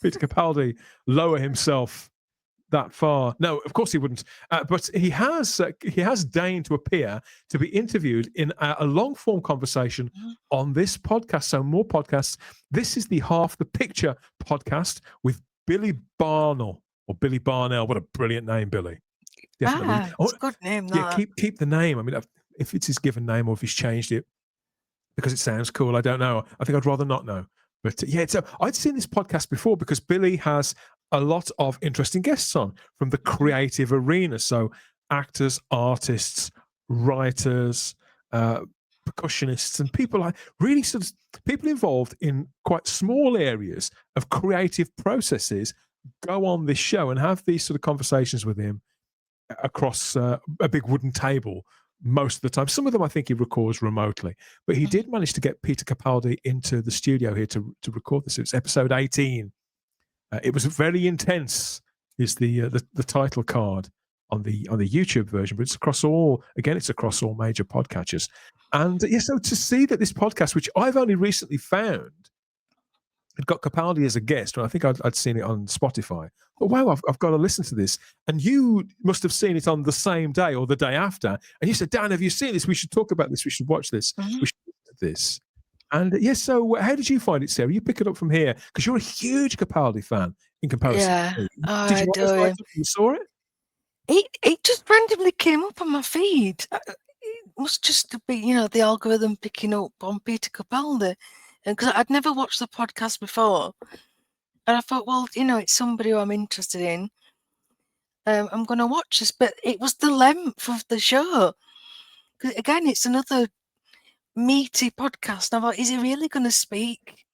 Peter Capaldi lower himself that far. No, of course he wouldn't. But he has deigned to appear to be interviewed in a long form conversation on this podcast. So more podcasts. This is the Half the Picture podcast with Billy Barnell or Billy Barnell. What a brilliant name, Billy. Definitely. It's a good name. Yeah, keep the name. I mean, if it's his given name or if he's changed it because it sounds cool, I don't know. I think I'd rather not know. But yeah, so I'd seen this podcast before because Billy has a lot of interesting guests on from the creative arena. So actors, artists, writers, percussionists, and people like really sort of people involved in quite small areas of creative processes go on this show and have these sort of conversations with him across a big wooden table most of the time. Some of them I think he records remotely, but he did manage to get Peter Capaldi into the studio here to record this. It's episode 18. It was very intense is the title card on the YouTube version, but it's across all major podcatchers. And yeah, so to see that this podcast, which I've only recently found, had got Capaldi as a guest, and I think I'd seen it on Spotify. But wow, I've got to listen to this. And you must have seen it on the same day or the day after. And you said, Dan, have you seen this? We should talk about this. We should watch this. We should listen to this. And yes, so how did you find it, Sarah? You pick it up from here because you're a huge Capaldi fan in comparison. Yeah, to me. I do. You saw it? It just randomly came up on my feed. It must just be, the algorithm picking up on Peter Capaldi. And because I'd never watched the podcast before. And I thought, well, it's somebody who I'm interested in. I'm going to watch this. But it was the length of the show. 'Cause again, it's another meaty podcast. And I thought, is he really going to speak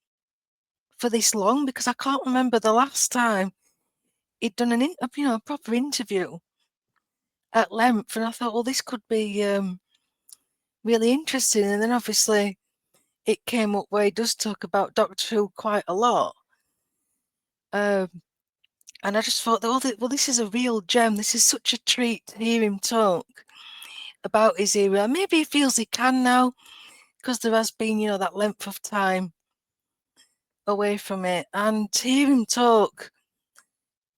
for this long? Because I can't remember the last time he'd done a proper interview at length. And I thought, well, this could be really interesting. And then obviously it came up where he does talk about Doctor Who quite a lot. And I just thought, well, this is a real gem. This is such a treat to hear him talk about his era. Maybe he feels he can now because there has been, that length of time away from it. And to hear him talk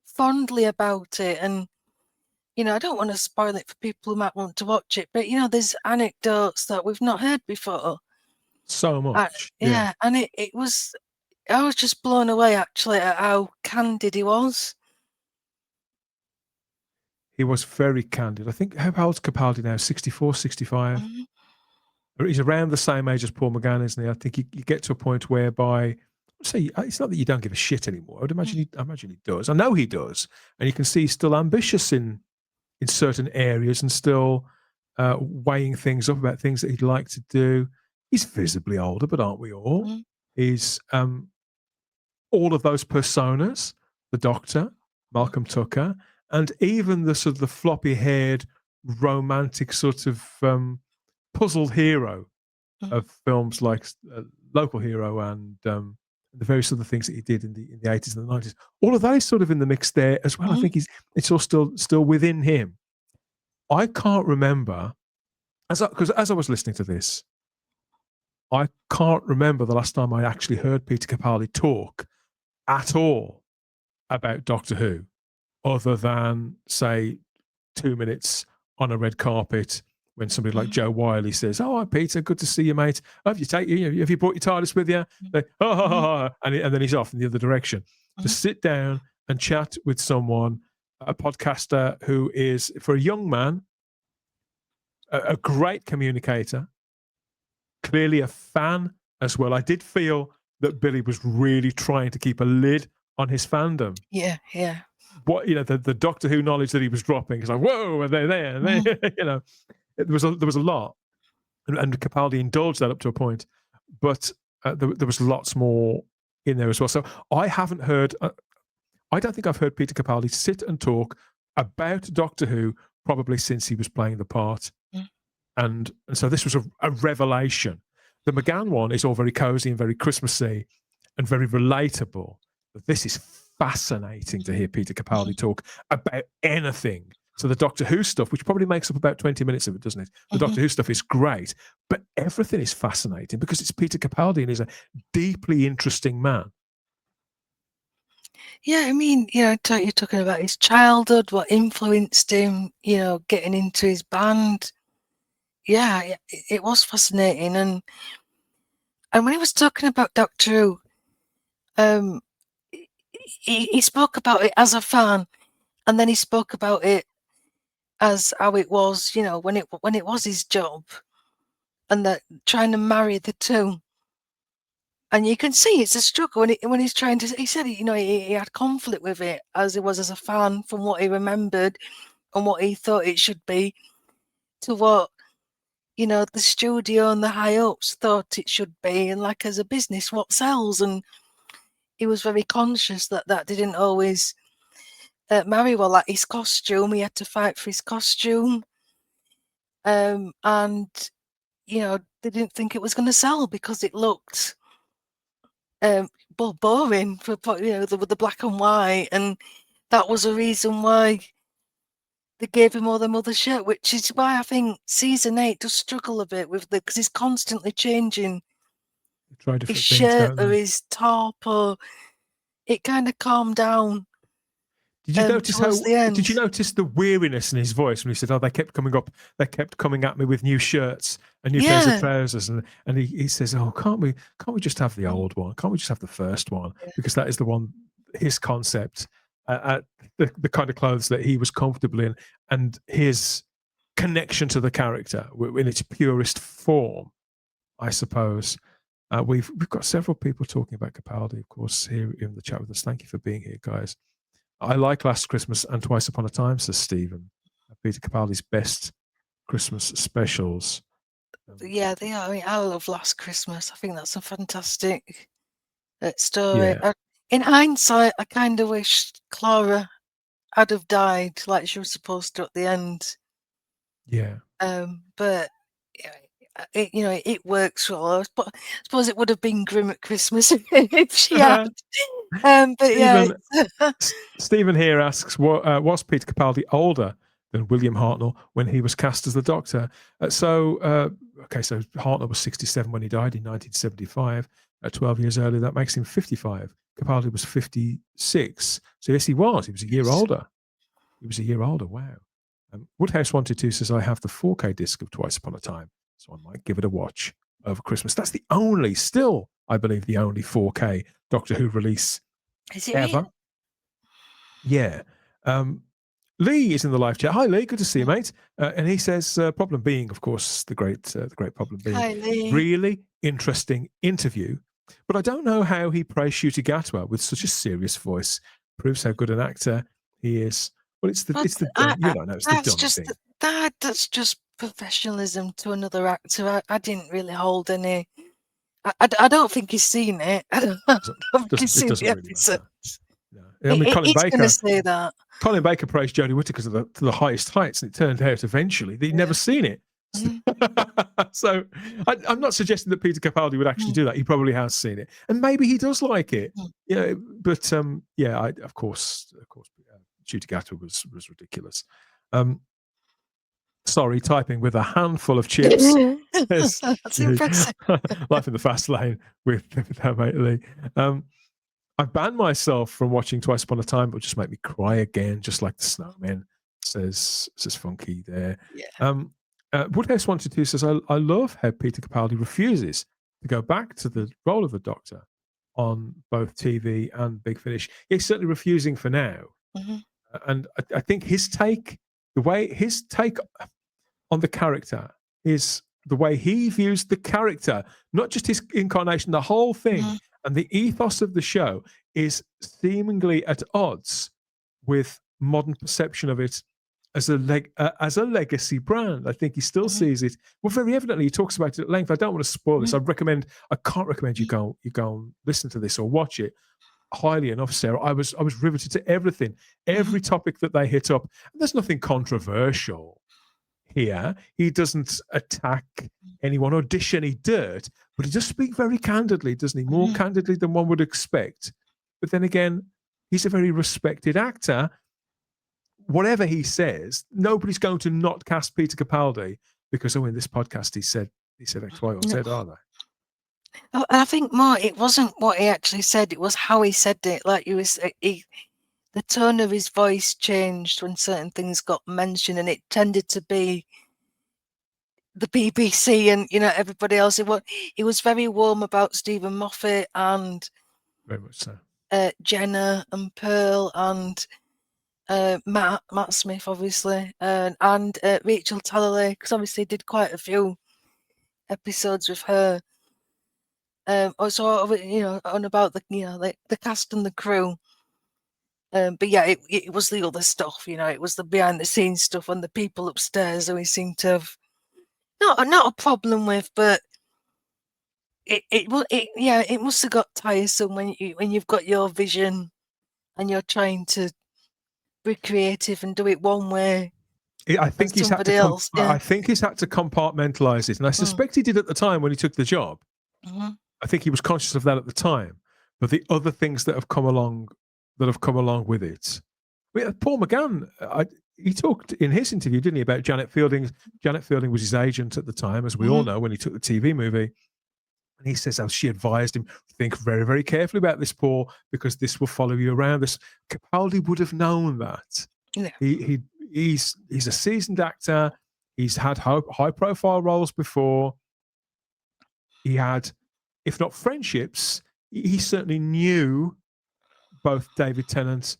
fondly about it. And, I don't want to spoil it for people who might want to watch it. But, there's anecdotes that we've not heard before. So much. Yeah. And I was just blown away, actually, at how candid he was. He was very candid. I think, how old's Capaldi now? 64, 65? He's around the same age as Paul McGann, isn't he? I think you get to a point whereby, say, it's not that you don't give a shit anymore. I imagine he does. I know he does. And you can see he's still ambitious in certain areas and still weighing things up about things that he'd like to do. He's visibly older, but aren't we all? He's all of those personas, the Doctor, Malcolm Tucker, and even the sort of the floppy-haired, romantic sort of puzzled hero of films like Local Hero and the various other things that he did in the 80s and the 90s. All of that is sort of in the mix there as well. I think it's all still within him. I can't remember, because as I was listening to this, I can't remember the last time I actually heard Peter Capaldi talk at all about Doctor Who, other than, say, 2 minutes on a red carpet when somebody like Joe Wiley says, "Oh, hi, Peter, good to see you, mate. Have you brought your TARDIS with you?" Like, and then he's off in the other direction. To sit down and chat with someone, a podcaster who is, for a young man, a great communicator, clearly a fan as well. I did feel that Billy was really trying to keep a lid on his fandom. Yeah. What the Doctor Who knowledge that he was dropping is like, whoa, they're there. There was a lot, and Capaldi indulged that up to a point, but there was lots more in there as well. So I haven't heard. I don't think I've heard Peter Capaldi sit and talk about Doctor Who probably since he was playing the part. And so this was a revelation. The McGann one is all very cozy and very Christmassy and very relatable. But this is fascinating to hear Peter Capaldi talk about anything. So the Doctor Who stuff, which probably makes up about 20 minutes of it, doesn't it? The Doctor Who stuff is great, but everything is fascinating because it's Peter Capaldi and he's a deeply interesting man. Yeah, I mean, you're talking about his childhood, what influenced him, getting into his band. Yeah, it was fascinating. And when he was talking about Doctor Who, um, he spoke about it as a fan, and then he spoke about it as how it was, when it was his job, and that trying to marry the two. And you can see it's a struggle when he's trying to. He said, he had conflict with it as it was as a fan from what he remembered and what he thought it should be, to what the studio and the high ups thought it should be, and like as a business, what sells. And he was very conscious that didn't always marry well. Like his costume, he had to fight for his costume, and they didn't think it was going to sell because it looked boring with the black and white, and that was a reason why they gave him all them other shit, which is why I think season 8 does struggle a bit with because he's constantly changing Try his different things, shirt don't or they? his top, or it kind of calmed down Did you notice towards the end. Did you notice the weariness in his voice when he said, "Oh, they kept coming up, they kept coming at me with new shirts and new pairs of trousers," and he says, "Oh, can't we just have the old one? Can't we just have the first one? Because that is the one, his concept, the kind of clothes that he was comfortable in, and his connection to the character in its purest form, I suppose." We've got several people talking about Capaldi, of course, here in the chat with us. Thank you for being here, guys. I like Last Christmas and Twice Upon a Time, says Stephen. Peter Capaldi's best Christmas specials. Yeah, they are. I mean, I love Last Christmas. I think that's a fantastic story. Yeah. In hindsight, I kind of wish Clara had have died like she was supposed to at the end. Yeah. But it works well. But I suppose it would have been grim at Christmas if she had. But Stephen, yeah. Stephen here asks, was Peter Capaldi older than William Hartnell when he was cast as the Doctor? So Hartnell was 67 when he died in 1975. 12 years earlier, that makes him 55. Capaldi was 56. So yes, he was. He was a year older. He was a year older. Wow. Woodhouse 122 says, I have the 4K disc of Twice Upon a Time, so I might give it a watch over Christmas. That's still, I believe, the only 4K Doctor Who release ever. Really? Yeah. Lee is in the live chat. Hi, Lee. Good to see you, mate. And he says, problem being, of course, the great problem being, Hi, Lee. really interesting interview. But I don't know how he praised Ncuti Gatwa with such a serious voice. Proves how good an actor he is. Well, it's the dumb thing. That's just professionalism to another actor. I didn't really hold any. I don't think he's seen it. I don't think he's seen the episode. No. I mean, Colin Baker. Going to say that. Colin Baker praised Jodie Whittaker to the highest heights, and it turned out eventually that he'd never seen it. So I'm not suggesting that Peter Capaldi would actually do that. He probably has seen it, and maybe he does like it. But of course, Ncuti Gatwa was ridiculous. Sorry, typing with a handful of chips. That's impressive. Life in the fast lane with our mate Lee. I banned myself from watching Twice Upon a Time, but it just make me cry again, just like the Snowman, says Funky there. Yeah. Woodhouse 122 says, I love how Peter Capaldi refuses to go back to the role of the Doctor on both TV and Big Finish. He's certainly refusing for now. Mm-hmm. And I think his take on the character is the way he views the character, not just his incarnation, the whole thing. Mm-hmm. And the ethos of the show is seemingly at odds with modern perception of it as a legacy brand. I think he still sees it. Well, very evidently, he talks about it at length. I don't want to spoil this. I can't recommend you go and listen to this or watch it highly enough, Sarah. I was riveted to everything, every topic that they hit up. And there's nothing controversial here. He doesn't attack anyone or dish any dirt, but he does speak very candidly, doesn't he? More candidly than one would expect. But then again, he's a very respected actor. Whatever he says, nobody's going to not cast Peter Capaldi because in this podcast he said X, Y, or Z, are they? Oh, and I think more, it wasn't what he actually said, it was how he said it. Like the tone of his voice changed when certain things got mentioned, and it tended to be the BBC and, you know, everybody else. He was very warm about Stephen Moffat and Very much so. Jenna and Pearl and Matt Smith, obviously, and Rachel Talalay, because obviously he did quite a few episodes with her. Also, you know, on about the, you know, like the cast and the crew. But yeah, it was the other stuff, you know, it was the behind the scenes stuff and the people upstairs who he seemed to have not a problem with, but it must have got tiresome when you've got your vision and you're trying to be creative and do it one way. I think he's had to. I think he's had to compartmentalize it, and I suspect he did at the time when he took the job. Mm-hmm. I think he was conscious of that at the time, but the other things that have come along with it. I mean, Paul McGann, he talked in his interview, didn't he, about Janet Fielding? Janet Fielding was his agent at the time, as we all know, when he took the TV movie. And he says how she advised him, think very, very carefully about this, Paul, because this will follow you around. This Capaldi would have known that. Yeah. He's a seasoned actor. He's had high profile roles before. He had, if not friendships, he certainly knew both David Tennant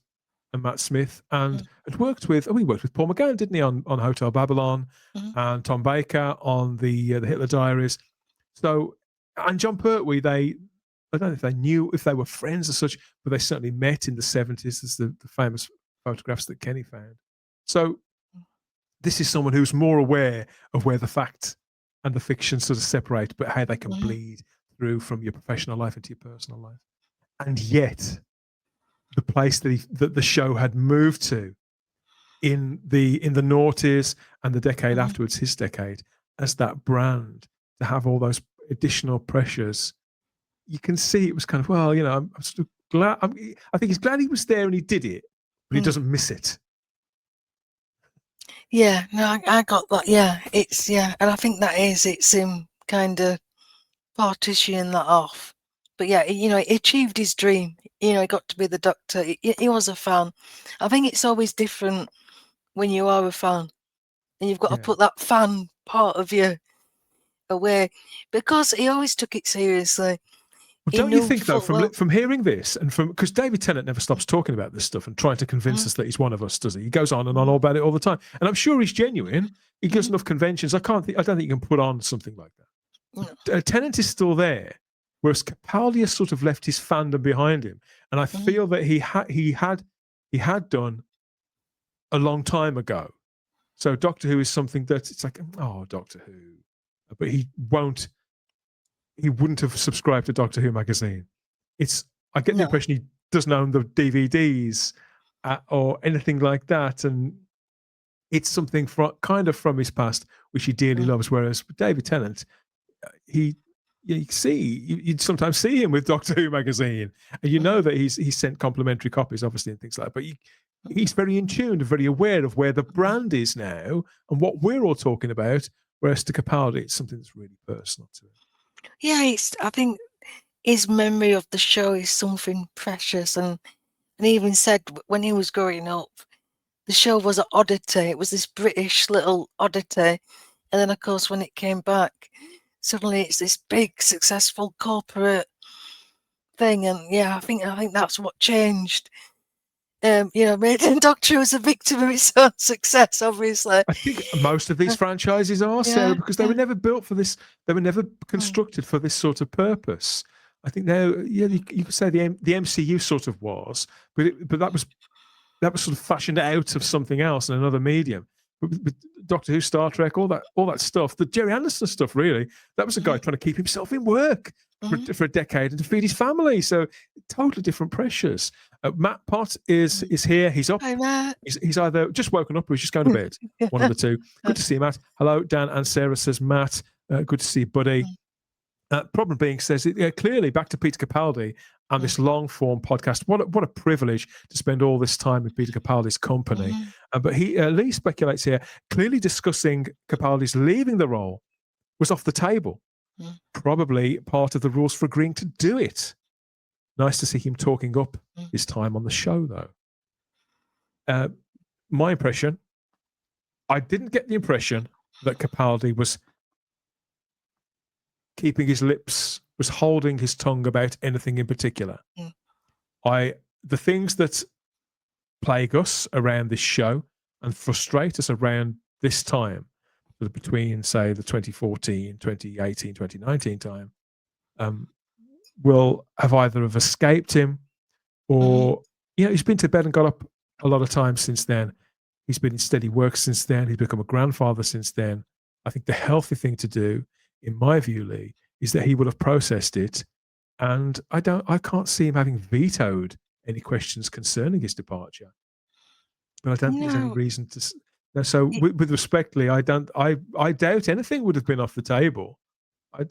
and Matt Smith, and had worked with. He worked with Paul McGann, didn't he, on Hotel Babylon, and Tom Baker on the Hitler Diaries. So, and John Pertwee, I don't know if they knew, if they were friends as such, but they certainly met in the 70s. There's the famous photographs that Kenny found. So this is someone who's more aware of where the fact and the fiction sort of separate, but how they can bleed through from your professional life into your personal life. And yet, the place that the show had moved to in the noughties and the decade afterwards, his decade, as that brand, to have all those additional pressures, you can see it was kind of, well, you know, I'm sort of glad. I think he's glad he was there and he did it, but he doesn't miss it. Yeah, no, I got that. Yeah, and I think it's him kind of partitioning that off. But yeah, you know, he achieved his dream. You know, he got to be the Doctor. He was a fan. I think it's always different when you are a fan, and you've got to put that fan part of you away, because he always took it seriously. Well, don't you think, though, from hearing this, and because David Tennant never stops talking about this stuff and trying to convince us that he's one of us, does he? He goes on and on all about it all the time, and I'm sure he's genuine. He gives enough conventions. I don't think you can put on something like that. No. Tennant is still there, whereas Capaldi has sort of left his fandom behind him, and I feel that he had done a long time ago. So Doctor Who is something that it's like, oh, Doctor Who, but he wouldn't have subscribed to Doctor Who magazine. I get the impression he doesn't own the DVDs or anything like that, and it's something kind of from his past which he dearly loves. Whereas David Tennant, you'd sometimes see him with Doctor Who magazine, and you know that he's sent complimentary copies, obviously, and things like that. But he's very in tune and very aware of where the brand is now and what we're all talking about. Whereas to Capaldi, it's something that's really personal to him. Yeah, I think his memory of the show is something precious, and he even said when he was growing up, the show was an oddity. It was this British little oddity, and then of course when it came back, suddenly it's this big, successful corporate thing, and yeah, I think that's what changed. You know, made Doctor Who as a victim of its own success, obviously. I think most of these franchises are, Sarah, because they were never built for this. They were never constructed for this sort of purpose. I think now, you could say the MCU sort of was, but that was sort of fashioned out of something else in another medium. But Doctor Who, Star Trek, all that stuff, the Jerry Anderson stuff, really, that was a guy trying to keep himself in work for a decade and to feed his family. So totally different pressures. Matt Pott is here. He's up. Hi, Matt. He's either just woken up or he's just going to bed. One of the two. Good to see you, Matt. Hello, Dan and Sarah, says Matt. Good to see you, buddy. Problem being, says clearly back to Peter Capaldi and this long form podcast. What a privilege to spend all this time with Peter Capaldi's company. But Lee speculates here, clearly discussing Capaldi's leaving the role was off the table. Probably part of the rules for agreeing to do it. Nice to see him talking up his time on the show, though. My impression, I didn't get the impression that Capaldi was keeping his lips, was holding his tongue about anything in particular. The things that plague us around this show and frustrate us around this time, between, say, the 2014, 2018, 2019 time, will have either have escaped him or, he's been to bed and got up a lot of times since then. He's been in steady work since then. He's become a grandfather since then. I think the healthy thing to do, in my view, Lee, is that he will have processed it, and I can't see him having vetoed any questions concerning his departure. But I don't think there's any reason to. So, with respect, Lee, I doubt anything would have been off the table.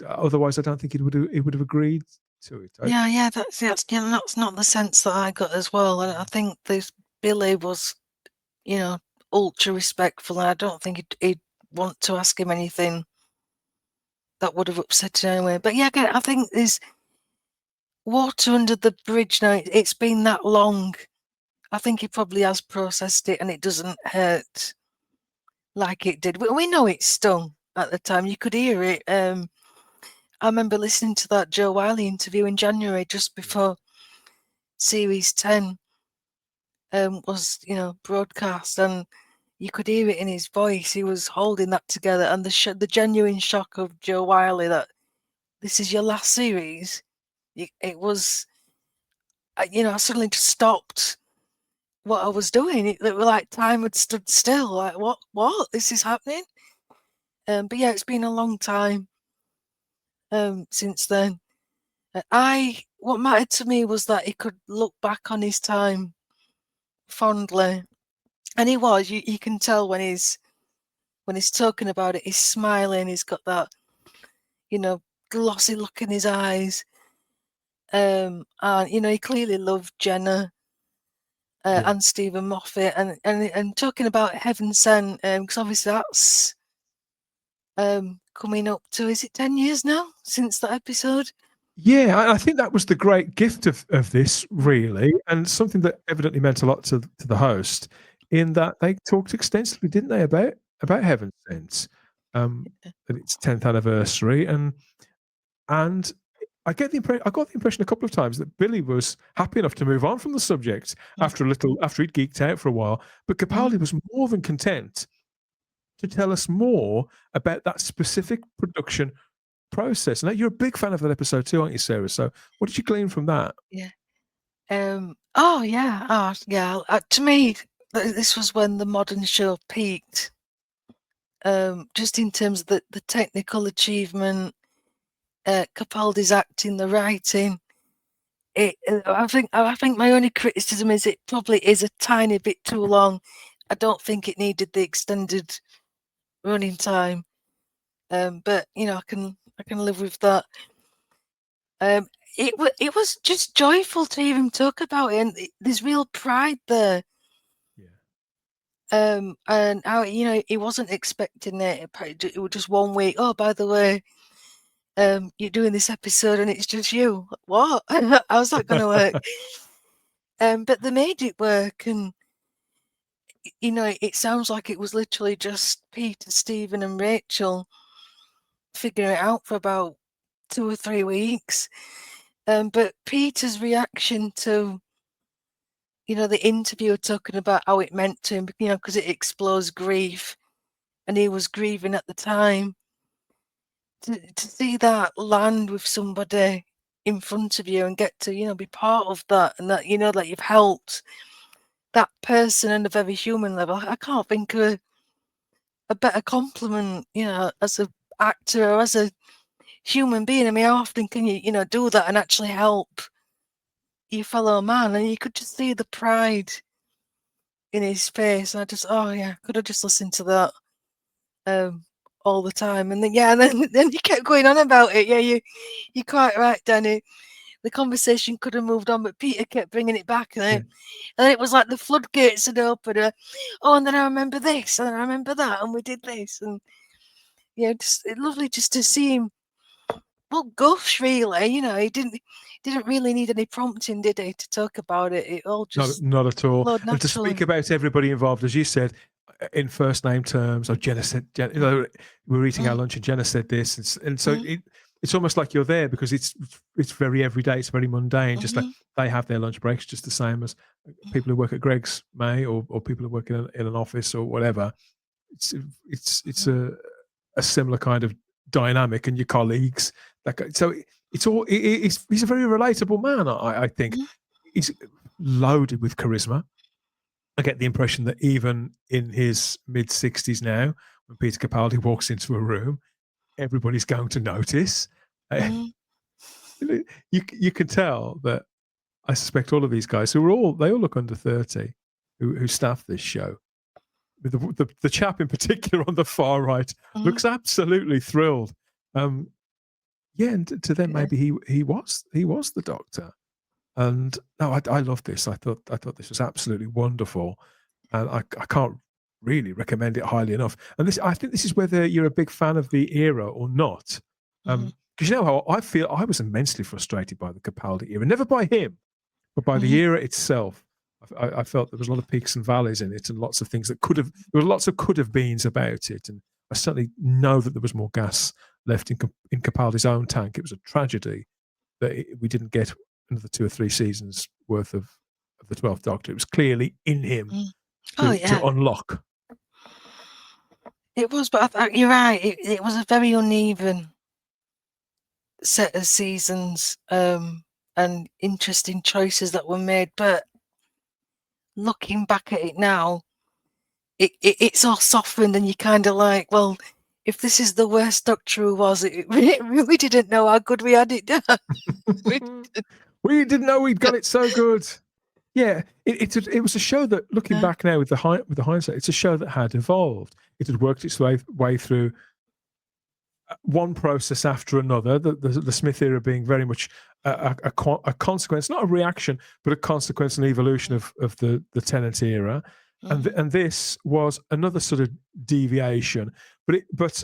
Otherwise, I don't think he would have agreed to it. That's not the sense that I got as well. And I think this Billy was, ultra respectful, and I don't think he'd want to ask him anything that would have upset him anyway. But yeah, again, I think there's water under the bridge now. It's been that long. I think he probably has processed it, and it doesn't hurt like it did. We know it stung at the time. You could hear it. I remember listening to that Joe Wiley interview in January, just before Series 10 was, broadcast, and you could hear it in his voice. He was holding that together, and the genuine shock of Joe Wiley that this is your last series. It was, I suddenly just stopped what I was doing. It was like time had stood still. Like, what? This is happening? But yeah, it's been a long time since then. What mattered to me was that he could look back on his time fondly, and he was. You can tell when he's talking about it, he's smiling. He's got that, glossy look in his eyes. And he clearly loved Jenna and Stephen Moffat, and talking about Heaven Sent, because obviously that's coming up to, is it 10 years now since that episode? Yeah, I think that was the great gift of this, really, and something that evidently meant a lot to the host, in that they talked extensively, didn't they, about Heaven Sent, at its 10th anniversary, and I got the impression a couple of times that Billy was happy enough to move on from the subject after he'd geeked out for a while, but Capaldi was more than content to tell us more about that specific production process. Now, you're a big fan of that episode too, aren't you, Sarah? So what did you glean from that? Yeah. To me, this was when the modern show peaked. Just in terms of the technical achievement, Capaldi's acting, the writing. I think my only criticism is it probably is a tiny bit too long. I don't think it needed the extended running time. But I can live with that. It was just joyful to hear him talk about it, and there's real pride there. And how he wasn't expecting it. It was just 1 week. Oh, by the way, you're doing this episode and it's just you. What? How's that going to work? But they made it work, and it sounds like it was literally just Peter, Stephen, and Rachel figuring it out for about 2 or 3 weeks. But Peter's reaction to the interviewer talking about how it meant to him, because it explores grief, and he was grieving at the time. To see that land with somebody in front of you and get to be part of that, and that that you've helped that person on a very human level. I can't think of a better compliment, as an actor or as a human being. I mean, how often can you do that and actually help your fellow man? And you could just see the pride in his face, and I just could have just listened to that all the time. And then you kept going on about it. Yeah, you're quite right, Danny. The conversation could have moved on, but Peter kept bringing it back, and then it was like the floodgates had opened. And then I remember this, and I remember that, and we did this, and just lovely just to see him gush, really. He didn't really need any prompting, did he, to talk about it? It all just Not at all. flowed And to naturally. speak about everybody involved, as you said, in first name terms. Jenna said, we were eating our lunch, and Jenna said this, and so it's almost like you're there because it's very everyday. It's very mundane. Just like they have their lunch breaks, just the same as people who work at Greg's May or people who work in an office or whatever. It's a similar kind of dynamic, and your colleagues. So he's a very relatable man. I think he's loaded with charisma. I get the impression that even in his mid-60s now, when Peter Capaldi walks into a room, everybody's going to notice. You can tell that. I suspect all of these guys they all look under 30 who staff this show. The chap in particular on the far right looks absolutely thrilled. And to them maybe he was the Doctor. And no, I love this. I thought this was absolutely wonderful, and I can't really recommend it highly enough. And I think this is whether you're a big fan of the era or not. Because you know how I feel. I was immensely frustrated by the Capaldi era, never by him, but by the era itself. I felt there was a lot of peaks and valleys in it, and lots of things that there were lots of could have beens about it. And I certainly know that there was more gas left in Capaldi's own tank. It was a tragedy that we didn't get another 2 or 3 seasons worth of the 12th Doctor. It was clearly in him to unlock. It was, but you're right. It was a very uneven set of seasons and interesting choices that were made. But looking back at it now, it's all softened, and you're kind of like, well, if this is the worst Doctor who was, we didn't know how good we had it done. We didn't know we'd got it so good. Yeah, it was a show that, looking back now with the hindsight, it's a show that had evolved. It had worked its way through one process after another. The Smith era being very much a consequence, not a reaction, but a consequence and evolution of the Tennant era. And this was another sort of deviation. But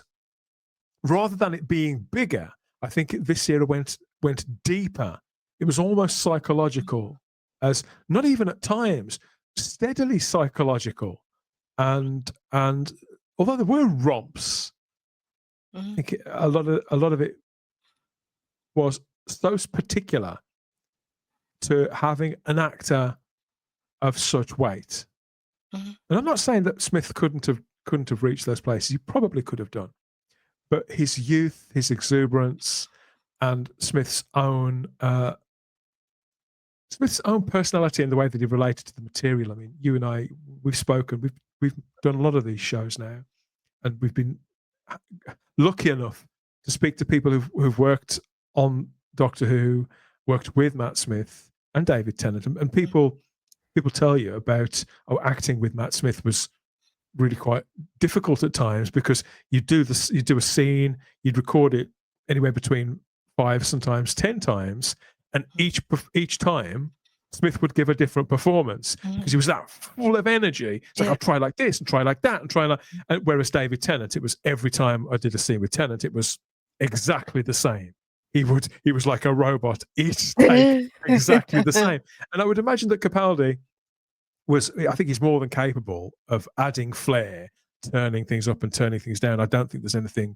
rather than it being bigger, I think this era went deeper. It was almost psychological, as not even at times steadily psychological, and although there were romps, I think a lot of it was so particular to having an actor of such weight. And I'm not saying that Smith couldn't have reached those places. He probably could have done, but his youth, his exuberance, and Smith's own personality and the way that he related to the material. I mean, you and I, we've spoken, we've done a lot of these shows now, and we've been lucky enough to speak to people who've worked on Doctor Who, worked with Matt Smith and David Tennant, and people tell you about acting with Matt Smith was really quite difficult at times, because you do a scene, you'd record it anywhere between 5, sometimes 10 times, and each time Smith would give a different performance because he was that full of energy. It's like, I'll try like this and try like that and try like. And whereas David Tennant, it was every time I did a scene with Tennant, it was exactly the same. He was like a robot each take, exactly the same. And I would imagine that Capaldi I think he's more than capable of adding flair, turning things up and turning things down. I don't think there's anything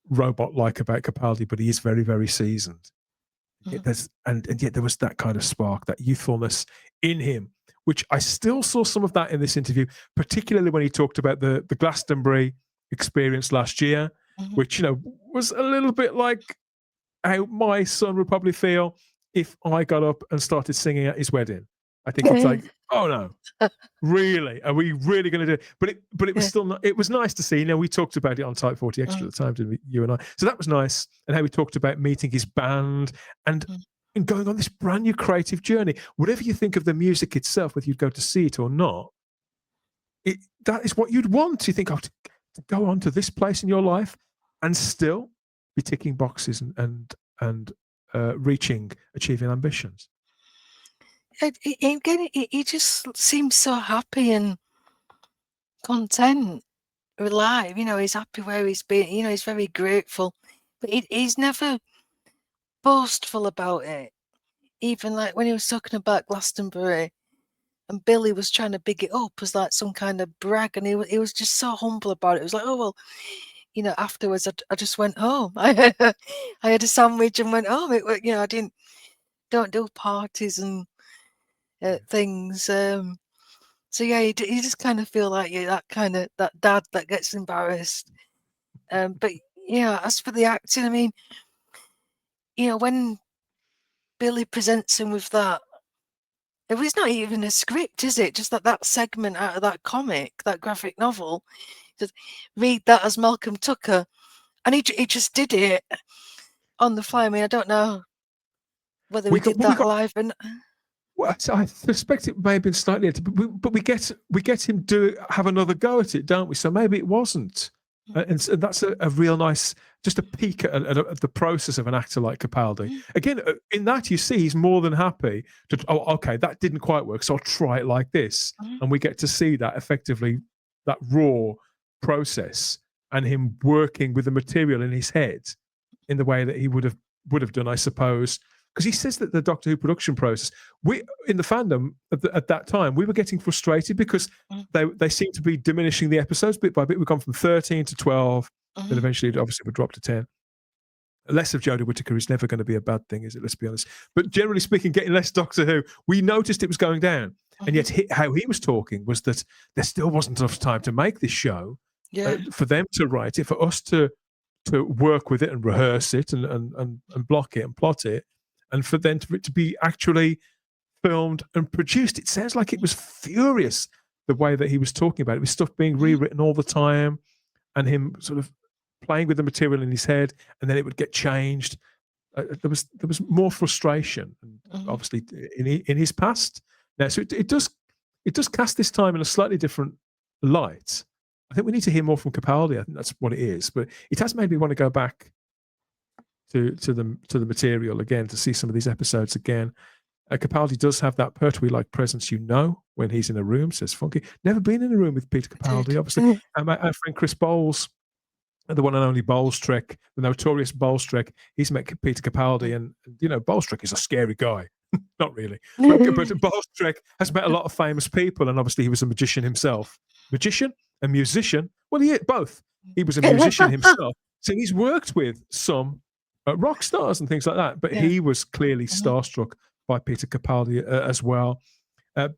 robot-like about Capaldi, but he is very, very seasoned. And yet there was that kind of spark, that youthfulness in him, which I still saw some of that in this interview, particularly when he talked about the Glastonbury experience last year, which, was a little bit like how my son would probably feel if I got up and started singing at his wedding. I think it's like, oh no, really? Are we really going to do it? But it was still not, it was nice to see. We talked about it on Type 40 Extra at the time, didn't we, you and I? So that was nice. And how we talked about meeting his band and going on this brand new creative journey. Whatever you think of the music itself, whether you'd go to see it or not, that is what you'd want. You think, to go on to this place in your life and still be ticking boxes and achieving ambitions. He just seems so happy and content with life. He's happy where he's been. He's very grateful, but he's never boastful about it. Even like when he was talking about Glastonbury, and Billy was trying to big it up as like some kind of brag, and he was just so humble about it. It was like, oh well, you know. Afterwards, I just went home. I had a sandwich and went home. You know, I don't do parties and things. So yeah, you just kind of feel like you're that dad that gets embarrassed. But yeah, as for the acting, I mean, you know, when Billy presents him with that, it's not even a script, is it? Just that segment out of that comic, that graphic novel. Just read that as Malcolm Tucker, and he just did it on the fly. I mean, I don't know whether we did that live and. Well, I suspect it may have been slightly, but we get him have another go at it, don't we? So maybe it wasn't, and that's a real nice, just a peek at the process of an actor like Capaldi. Again, in that you see he's more than happy to. Oh, okay, that didn't quite work, so I'll try it like this, and we get to see that effectively, that raw process, and him working with the material in his head in the way that he would have done, I suppose. Because he says that the Doctor Who production process, we in the fandom at that time, we were getting frustrated because they seemed to be diminishing the episodes bit by bit. We've gone from 13 to 12, then eventually, obviously, we dropped to 10. Less of Jodie Whittaker is never going to be a bad thing, is it? Let's be honest. But generally speaking, getting less Doctor Who, we noticed it was going down. And yet, how he was talking was that there still wasn't enough time to make this show for them to write it, for us to work with it and rehearse it and block it and plot it. And for it to be actually filmed and produced. It sounds like it was furious, the way that he was talking about it, with stuff being rewritten all the time and him sort of playing with the material in his head, and then it would get changed. There was more frustration, obviously, in his past. Now, so it does cast this time in a slightly different light. I think we need to hear more from Capaldi. I think that's what it is. But it has made me want to go back to the material again, to see some of these episodes again. Capaldi does have that pertwee-like presence, when he's in a room, says Funky. Never been in a room with Peter Capaldi, obviously. And my friend Chris Bowles, the one and only Bowles Trek, the notorious Bowles Trek, he's met Peter Capaldi, and Bowles Trek is a scary guy. Not really. But Bowles Trek has met a lot of famous people, and obviously he was a magician himself. Magician? A musician? Well, he both. He was a musician himself. So he's worked with some rock stars and things like that, but he was clearly starstruck by Peter Capaldi as well.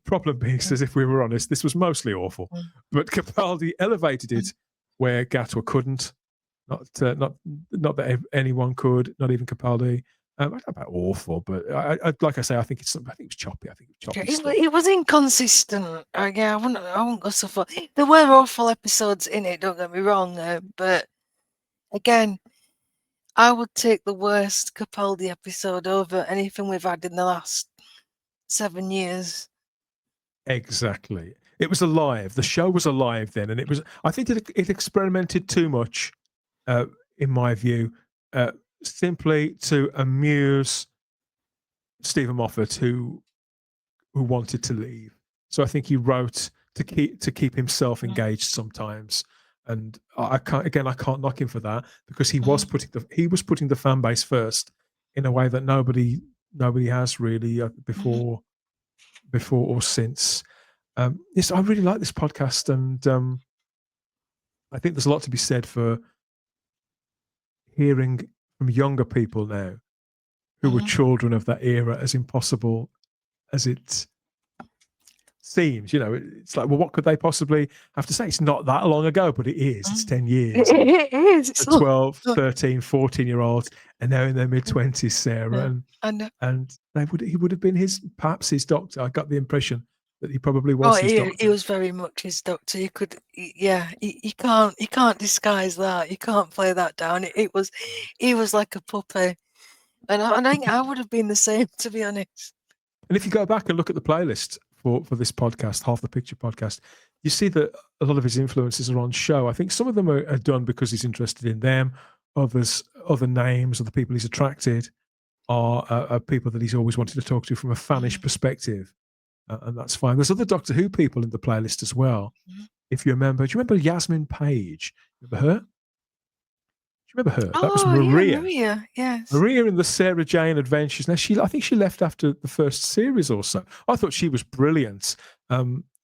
Problem being, says, if we were honest, this was mostly awful, but Capaldi elevated it where Gatwa couldn't. Not that anyone could, not even Capaldi. I don't know about awful, but I like I say, I think it was choppy. I think it was choppy. It was inconsistent. Yeah, I wouldn't go so far. There were awful episodes in it. Don't get me wrong, but again, I would take the worst Capaldi episode over anything we've had in the last 7 years. Exactly. It was alive. The show was alive then, and it was. I think it experimented too much, in my view, simply to amuse Stephen Moffat, who wanted to leave. So I think he wrote to keep himself engaged sometimes. And I can't knock him for that, because he was putting the fan base first in a way that nobody has really before or since. Yes, I really like this podcast, and I think there's a lot to be said for hearing from younger people now who were children of that era, as impossible as it seems. It's like, well, what could they possibly have to say? It's not that long ago, but it is. It's 10 years. It is. It's 12, 13, 14-year-olds, and they're in their mid-20s, Sarah. And he would have been perhaps his doctor. I got the impression that he probably was his doctor. He was very much his doctor. You can't disguise that. You can't play that down. He was like a puppy. And I think I would have been the same, to be honest. And if you go back and look at the playlist for this podcast, Half the Picture podcast, you see that a lot of his influences are on show. I think some of them are done because he's interested in them. Other names, other people he's attracted are people that he's always wanted to talk to from a fanish perspective. And that's fine. There's other Doctor Who people in the playlist as well. If you remember, do you remember Yasmin Page? Remember her? Do Remember her? That was Oh, yeah, Maria. Maria. Yes. Maria in the Sarah Jane Adventures. Now, I think she left after the first series or so. I thought she was brilliant.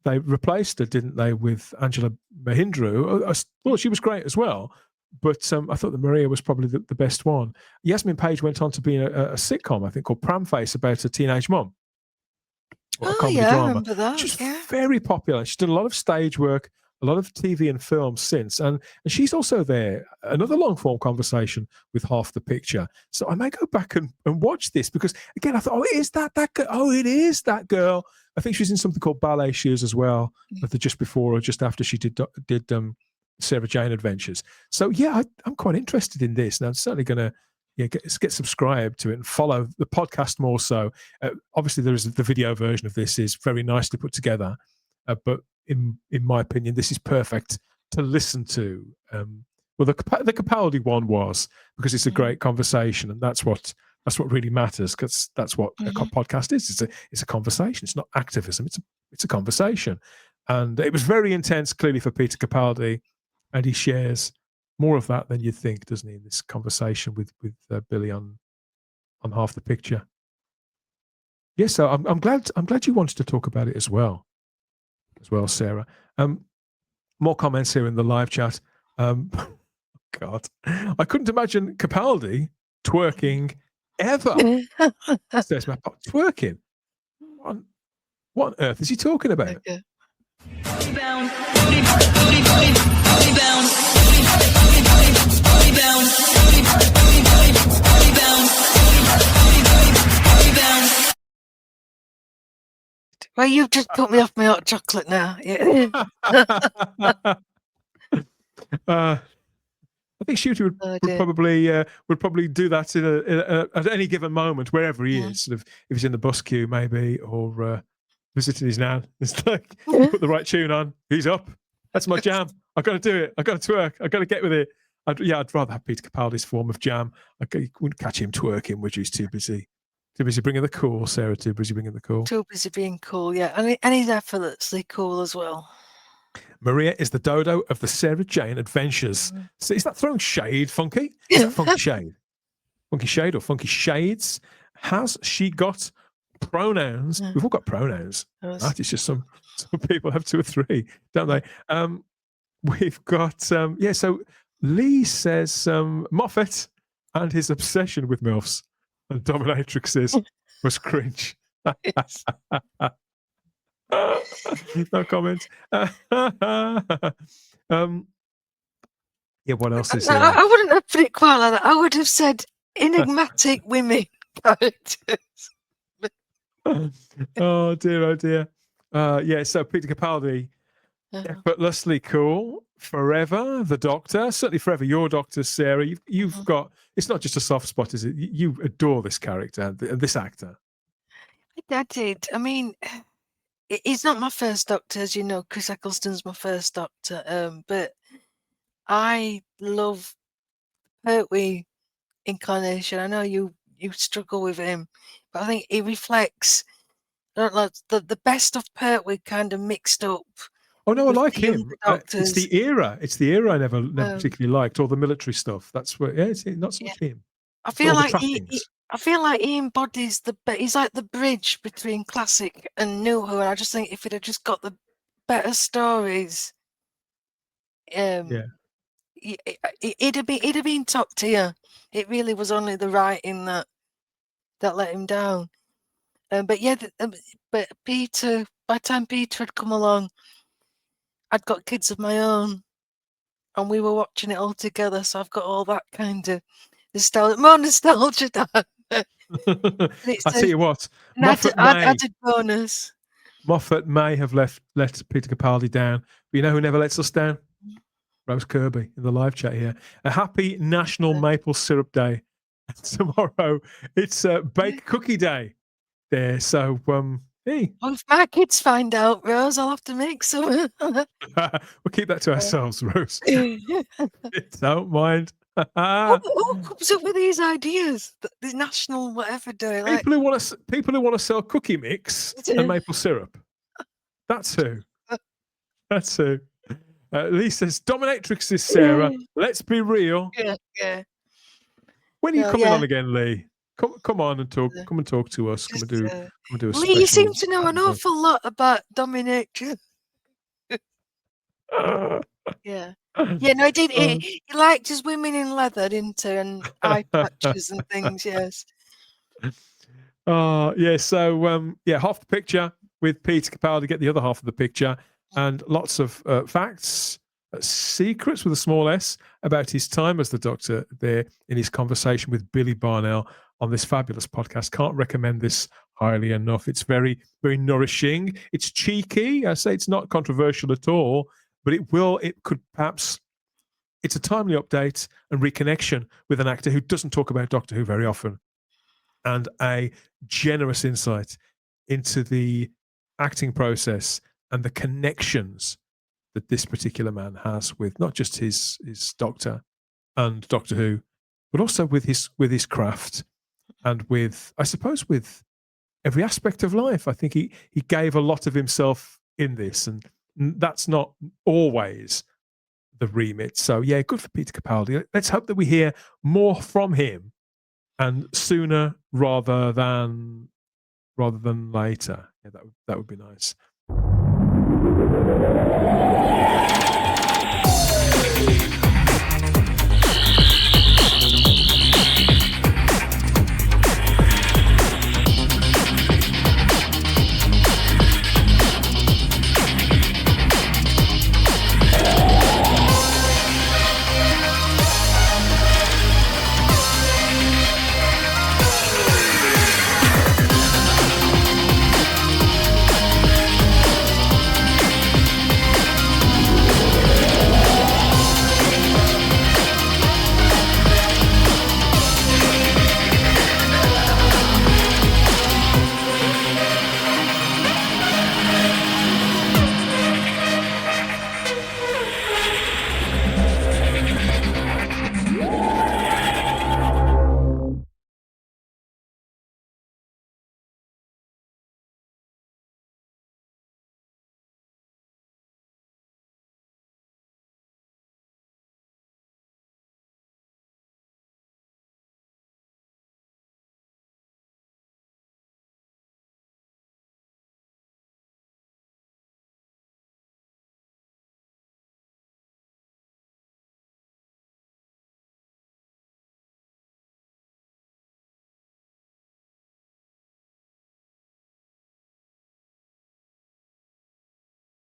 They replaced her, didn't they, with Angela Mahindra? I thought she was great as well. But I thought that Maria was probably the best one. Yasmin Page went on to be a sitcom, I think, called Pramface, about a teenage mum. A Oh, comedy yeah, I drama. remember that. She's Yeah. very popular. She's done a lot of stage work, a lot of TV and film since. And she's also there, another long form conversation with Half the Picture. So I may go back and watch this because, again, I thought, oh, is that girl? Oh, it is that girl. I think she's in something called Ballet Shoes as well, just before or just after she did Sarah Jane Adventures. So, yeah, I'm quite interested in this. And I'm certainly going to get subscribed to it and follow the podcast more so. Obviously, there is the video version of this is very nicely put together, but in my opinion, this is perfect to listen to. Well, the Capaldi one was because it's a great conversation, and that's what really matters, because that's what a podcast is. It's a conversation. It's not activism. It's a conversation, and it was very intense, clearly, for Peter Capaldi, and he shares more of that than you'd think, doesn't he, in this conversation with Billy on Half the Picture. Yes, so I'm glad you wanted to talk about it as well, Sarah. More comments here in the live chat. God, I couldn't imagine Capaldi twerking ever. Says my pop, twerking. What on earth is he talking about? Okay. Well, you've just put me off my hot chocolate now. Yeah. I think Shooter would probably do that at any given moment, wherever he is. Sort of, if he's in the bus queue, maybe, or visiting his nan. It's like, you put the right tune on. He's up. That's my jam. I got to do it. I got to twerk. I got to get with it. I'd rather have Peter Capaldi's form of jam. You wouldn't catch him twerking, which he's too busy. Too busy bringing the cool, Sarah. Too busy bringing the cool. Too busy being cool, yeah. And he's effortlessly cool as well. Maria is the dodo of the Sarah Jane Adventures. So is that throwing shade, Funky? Is that funky shade? Funky shade or funky shades? Has she got pronouns? We've all got pronouns. That is just some people have 2 or 3, don't they? We've got, so Lee says Moffat and his obsession with MILFs and dominatrixes was cringe. No comment. What else is here? I wouldn't have put it quite like that. I would have said enigmatic women characters. Oh dear. So Peter Capaldi, effortlessly cool, forever the Doctor, certainly forever your Doctor, Sarah. You've got, it's not just a soft spot, is it? You adore this character and this actor. I did. I mean, he's not my first Doctor, as you know. Chris Eccleston's my first Doctor, but I love Pertwee incarnation. I know you struggle with him, but I think he reflects the best of Pertwee kind of mixed up. Oh no, I like him. It's the era. It's the era I never particularly liked. All the military stuff. That's where. Yeah, it's not so much him. I feel like he embodies he's like the bridge between classic and new Who, and I just think if he'd have just got the better stories, it'd have been top tier. It really was only the writing that let him down. But Peter, by the time Peter had come along, I'd got kids of my own, and we were watching it all together. So I've got all that kind of more nostalgia. I tell you what, added bonus. Moffat may have let Peter Capaldi down, but you know who never lets us down? Rose Kirby in the live chat here. A happy National Maple Syrup Day tomorrow. It's Bake Cookie Day there. So, hey. Well, if my kids find out, Rose, I'll have to make some. We'll keep that to ourselves, Rose. Don't mind. Who comes up with these ideas? The National whatever day. People who want to sell cookie mix and maple syrup. That's who. Lee says, dominatrix is Sarah. Let's be real. Yeah. When are you No, coming yeah. on again, Lee? Come on and talk. Come and talk to us. Come and do a Lee, you seem special. to know an awful lot about dominatrix. Yeah. Yeah, no, I did. He liked his women in leather, didn't he? And eye patches and things, yes. Yeah. So, half the picture with Peter Capaldi, get the other half of the picture, and lots of facts, secrets with a small s about his time as the Doctor there in his conversation with Billy Barnell on this fabulous podcast. Can't recommend this highly enough. It's very, very nourishing. It's cheeky. I say it's not controversial at all, but it could perhaps, it's a timely update and reconnection with an actor who doesn't talk about Doctor Who very often, and a generous insight into the acting process and the connections that this particular man has with not just his Doctor and Doctor Who, but also with his craft and with, I suppose, with every aspect of life. I think he gave a lot of himself in this, and that's not always the remit. So yeah, good for Peter Capaldi. Let's hope that we hear more from him, and sooner rather than later. Yeah, that would be nice.